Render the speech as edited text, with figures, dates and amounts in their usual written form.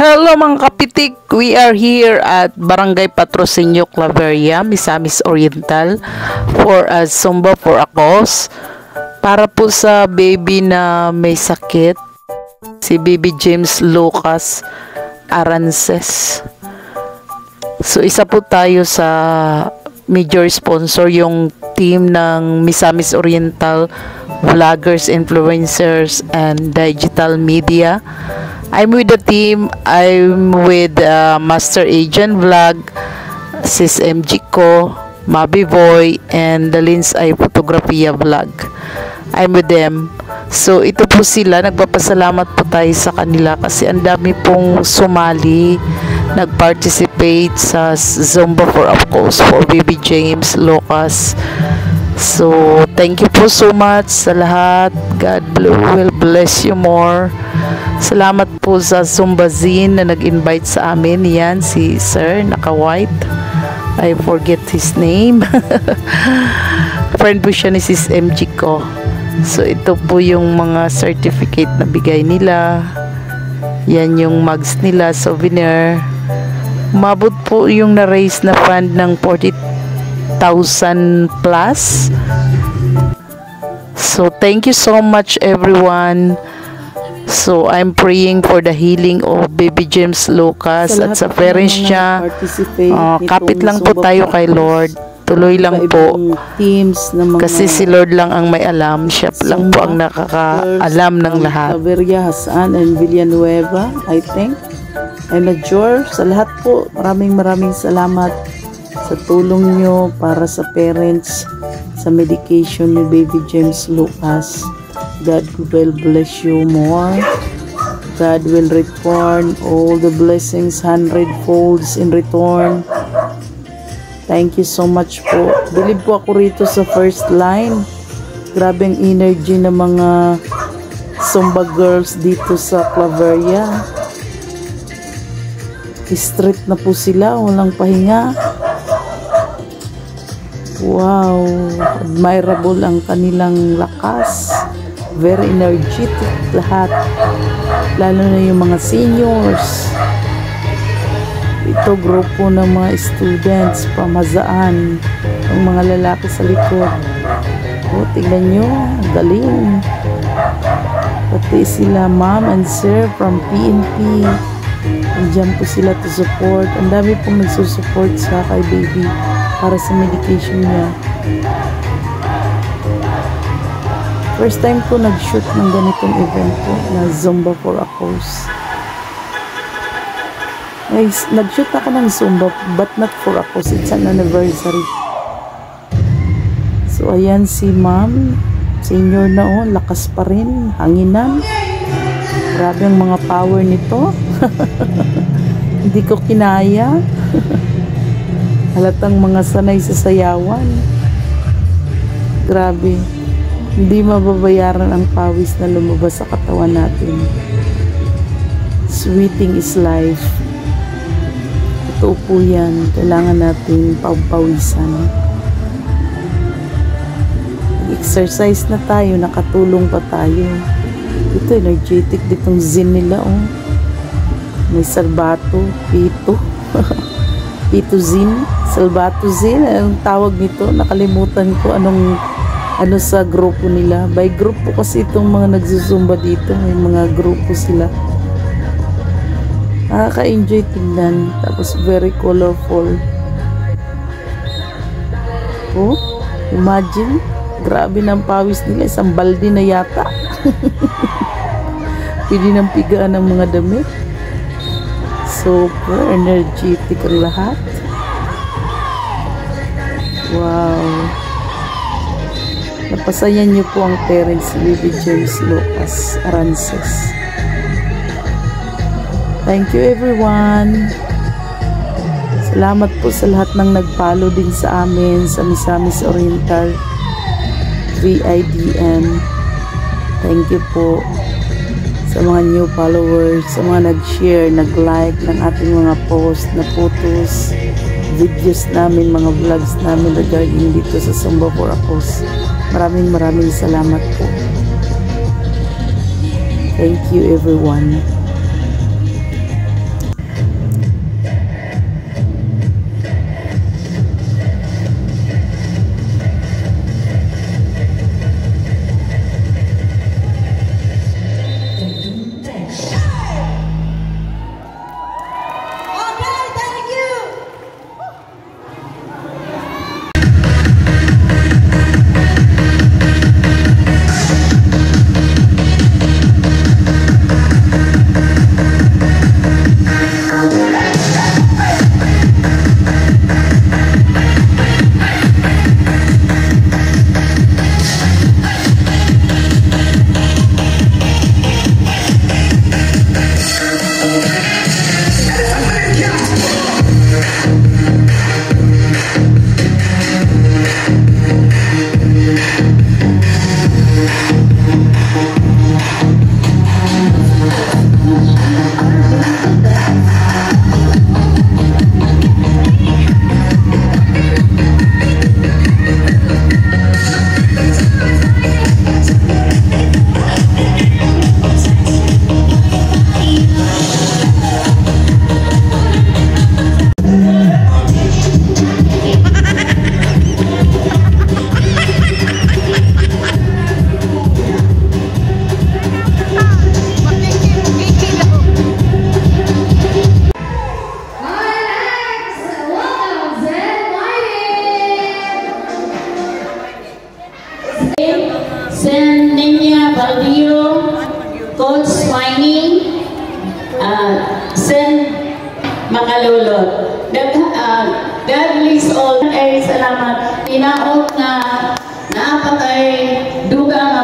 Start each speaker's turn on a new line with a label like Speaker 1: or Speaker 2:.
Speaker 1: Hello mga kapitik, we are here at Barangay Patrocinio, Claveria, Misamis Oriental for a Zumba for a cause para po sa baby na may sakit, si baby James Lucas Arances. So isa po tayo sa major sponsor, yung team ng Misamis Oriental vloggers, influencers and digital media. I'm with the team. I'm with Master Agent Vlog, Sis MG Ko, Mabi Boy, and the Lens Eye Photography Vlog. I'm with them. So ito po sila, nagpapasalamat po tayo sa kanila kasi ang dami pong sumali, nag-participate sa Zumba for a cause for baby James Lucas. So thank you po so much sa lahat. God will bless you more. Salamat po sa Zumbazine na nag-invite sa amin. Yan, si Sir, naka-white. I forget his name. Friend po siya ni Sis MG ko. So, ito po yung mga certificate na bigay nila. Yan yung mugs nila, souvenir. Umabot po yung na-raise na fund ng 40,000 plus. So, thank you so much everyone. So, I'm praying for the healing of baby James Lucas at sa parents niya. Kapit lang po tayo kay Lord. Tuloy lang po. Kasi si Lord lang ang may alam. Siya lang po ang nakakaalam ng lahat.
Speaker 2: Claveria, Hasan, and Villanueva, I think. And Najor, sa lahat po, maraming salamat sa tulong nyo para sa parents sa medication ni baby James Lucas. God will bless you more. God will return all the blessings 100-folds in return. Thank you so much po. Bilib po ako rito sa first line. Grabe ang energy ng mga Zumba girls dito sa Claveria. Street na po sila, walang pahinga. Wow, admirable ang kanilang lakas. Very energetic lahat, lalo na yung mga seniors. Ito grupo ng mga students pamazaan, ang mga lalaki sa likod. O, tignan nyo, galing. Pati sila ma'am and sir from PNP, andyan po sila to support. Ang dami pong nagsusupport sa kay baby para sa medication niya. First time ko nag-shoot ng ganitong event po na Zumba for a cause. Nag-shoot ako ng Zumba but not for a cause. It's an anniversary. So ayan si ma'am. Senior na oh. Lakas pa rin. Hanginan. Grabe ang mga power nito. Hindi ko kinaya. Halatang mga sanay sa sayawan. Grabe. Hindi mababayaran ang pawis na lumabas sa katawan natin. Sweating is life. Ito po yan. Kailangan natin pawisan. Exercise na tayo. Nakatulong pa tayo. Ito energetic ditong zin nila. Oh. May salbato. Pito. Pito zin. Salbato zin. Anong tawag nito? Nakalimutan ko ano sa grupo nila. By group po kasi itong mga nagsusumba dito. May mga grupo sila. Nakaka-enjoy tingnan. Tapos very colorful. Oh, imagine. Grabe ng pawis nila. Isang balde na yata. Pwede ng pigaan ng mga damit. Super energetic ang lahat. Wow. Napasayan niyo po ang parents ni baby James Lucas Arances. Thank you everyone. Salamat po sa lahat ng nag-follow din sa amin sa Misamis Oriental VIDM. Thank you po sa mga new followers, sa mga nag-share, nag-like ng ating mga post na photos, videos namin, mga vlogs namin regarding dito sa Zumba for a cause. Maraming salamat po. Thank you everyone.
Speaker 3: Sen Ninya Baldio, Coach Swining, Sen Makalulot. God bless all. Ay salamat. Tinaot na naapatay duga nga